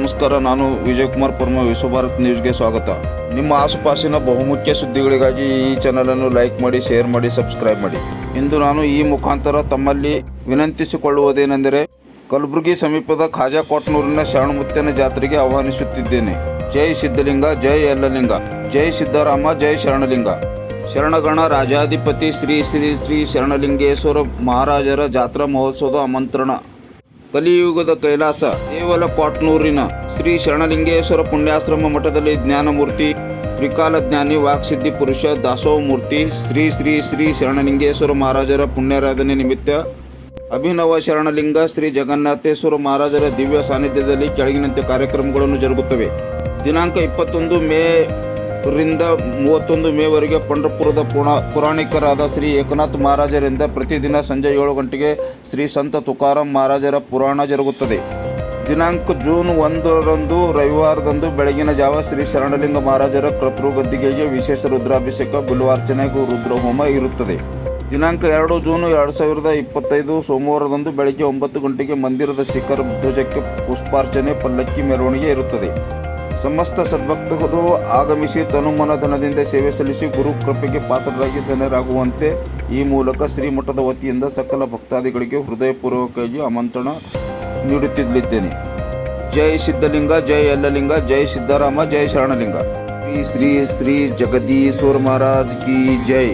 ನಮಸ್ಕಾರ. ನಾನು ವಿಜಯಕುಮಾರ್ ಪರ್ಮ, ವಿಶ್ವಭಾರತ್ ನ್ಯೂಸ್ಗೆ ಸ್ವಾಗತ. ನಿಮ್ಮ ಆಸುಪಾಸಿನ ಬಹುಮುಖ್ಯ ಸುದ್ದಿಗಳಿಗಾಗಿ ಈ ಚಾನಲನ್ನು ಲೈಕ್ ಮಾಡಿ, ಶೇರ್ ಮಾಡಿ, ಸಬ್ಸ್ಕ್ರೈಬ್ ಮಾಡಿ. ಇಂದು ನಾನು ಈ ಮುಖಾಂತರ ತಮ್ಮಲ್ಲಿ ವಿನಂತಿಸಿಕೊಳ್ಳುವುದೇನೆಂದರೆ, ಕಲಬುರಗಿ ಸಮೀಪದ ಖಾಜಾ ಕೊಟ್ನೂರಿನ ಶರಣಮುತ್ತನ ಜಾತ್ರೆಗೆ ಆಹ್ವಾನಿಸುತ್ತಿದ್ದೇನೆ. ಜೈ ಸಿದ್ಧಲಿಂಗ, ಜೈ ಯಲ್ಲಲಿಂಗ, ಜೈ ಸಿದ್ದರಾಮ, ಜೈ ಶರಣಲಿಂಗ. ಶರಣಗಣ ರಾಜಾಧಿಪತಿ ಶ್ರೀ ಶ್ರೀ ಶ್ರೀ ಶರಣಲಿಂಗೇಶ್ವರ ಮಹಾರಾಜರ ಜಾತ್ರಾ ಮಹೋತ್ಸವದ ಆಮಂತ್ರಣ. ಕಲಿಯುಗದ ಕೈಲಾಸ ದೇವಲ ಕೊಟ್ನೂರಿನ ಶ್ರೀ ಶರಣಲಿಂಗೇಶ್ವರ ಪುಣ್ಯಾಶ್ರಮ ಮಠದಲ್ಲಿ ಜ್ಞಾನಮೂರ್ತಿ, ತ್ರಿಕಾಲ ಜ್ಞಾನಿ, ವಾಕ್ಸಿದ್ಧಿ ಪುರುಷ, ದಾಸೋಹ ಮೂರ್ತಿ ಶ್ರೀ ಶ್ರೀ ಶ್ರೀ ಶರಣಲಿಂಗೇಶ್ವರ ಮಹಾರಾಜರ ಪುಣ್ಯಾರಾಧನೆ ನಿಮಿತ್ತ ಅಭಿನವ ಶರಣಲಿಂಗ ಶ್ರೀ ಜಗನ್ನಾಥೇಶ್ವರ ಮಹಾರಾಜರ ದಿವ್ಯ ಸಾನ್ನಿಧ್ಯದಲ್ಲಿ ಕೆಳಗಿನಂತೆ ಕಾರ್ಯಕ್ರಮಗಳನ್ನು ಜರುಗುತ್ತವೆ. ದಿನಾಂಕ 21 ಮೇ ರಿಂದ 31 ಮೇವರೆಗೆ ಪಂಢರಪುರದ ಪುರಾಣಿಕರಾದ ಶ್ರೀ ಏಕನಾಥ ಮಹಾರಾಜರಿಂದ ಪ್ರತಿದಿನ ಸಂಜೆ 7 ಗಂಟೆಗೆ ಶ್ರೀ ಸಂತ ತುಕಾರಾಮ್ ಮಹಾರಾಜರ ಪುರಾಣ ಜರುಗುತ್ತದೆ. ದಿನಾಂಕ ಜೂನ್ 1ರಂದು ರವಿವಾರದಂದು ಬೆಳಗಿನ ಜಾವ ಶ್ರೀ ಶರಣಲಿಂಗ ಮಹಾರಾಜರ ಕರ್ತೃಗದ್ದಿಗೆಗೆ ವಿಶೇಷ ರುದ್ರಾಭಿಷೇಕ, ಬಿಲ್ವಾರ್ಚನೆ, ರುದ್ರಹೋಮ ಇರುತ್ತದೆ. ದಿನಾಂಕ 2 ಜೂನ್ 2025 ಸೋಮವಾರದಂದು ಬೆಳಗ್ಗೆ 9 ಗಂಟೆಗೆ ಮಂದಿರದ ಶಿಖರ ಧ್ವಜಕ್ಕೆ ಪುಷ್ಪಾರ್ಚನೆ, ಪಲ್ಲಕ್ಕಿ ಮೆರವಣಿಗೆ ಇರುತ್ತದೆ. ಸಮಸ್ತ ಸದ್ಭಕ್ತರು ಆಗಮಿಸಿ ತನುಮನ ಧನದಿಂದ ಸೇವೆ ಸಲ್ಲಿಸಿ ಗುರು ಕೃಪೆಗೆ ಪಾತ್ರರಾಗಿ ಧನ್ಯರಾಗುವಂತೆ ಈ ಮೂಲಕ ಶ್ರೀಮಠದ ವತಿಯಿಂದ ಸಕಲ ಭಕ್ತಾದಿಗಳಿಗೆ ಹೃದಯಪೂರ್ವಕವಾಗಿ ಆಮಂತ್ರಣ ನೀಡುತ್ತಿದ್ದೇನೆ. ಜೈ ಸಿದ್ಧಲಿಂಗ, ಜೈ ಯಲ್ಲಲಿಂಗ, ಜೈ ಸಿದ್ದರಾಮ, ಜೈ ಶರಣಲಿಂಗ. ಶ್ರೀ ಶ್ರೀ ಶ್ರೀ ಜಗದೀಶ್ವರ ಮಹಾರಾಜ್ ಕಿ ಜೈ.